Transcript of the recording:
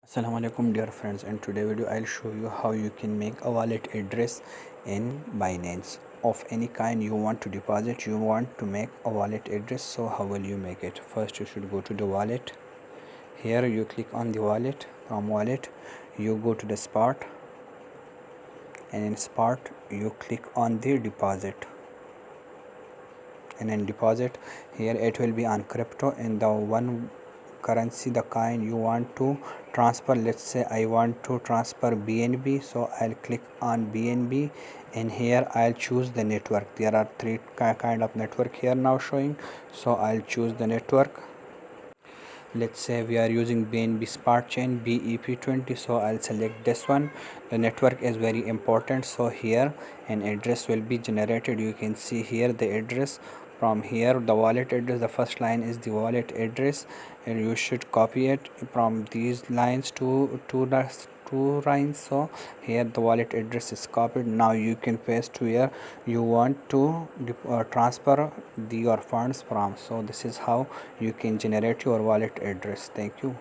Assalamu alaikum dear friends, and today video I'll show you how you can make a wallet address in Binance of any kind you want to deposit. You want to make a wallet address, so how will you make it? First you should go to the wallet. Here you click on the wallet. From wallet you go to the spot, and in spot you click on the deposit, and in deposit here it will be on crypto in the one currency the kind you want to transfer. Let's say I want to transfer BNB, so I'll click on BNB, and here I'll choose the network. There are three kind of network here now showing, so I'll choose the network. Let's say we are using BNB Smart Chain BEP20, so I'll select this one. The network is very important, so here an address will be generated. You can see here the address. From here the wallet address, the first line is the wallet address, and you should copy it from these lines to two lines. So here the wallet address is copied. Now you can paste where you want to transfer your funds from. So this is how you can generate your wallet address. Thank you.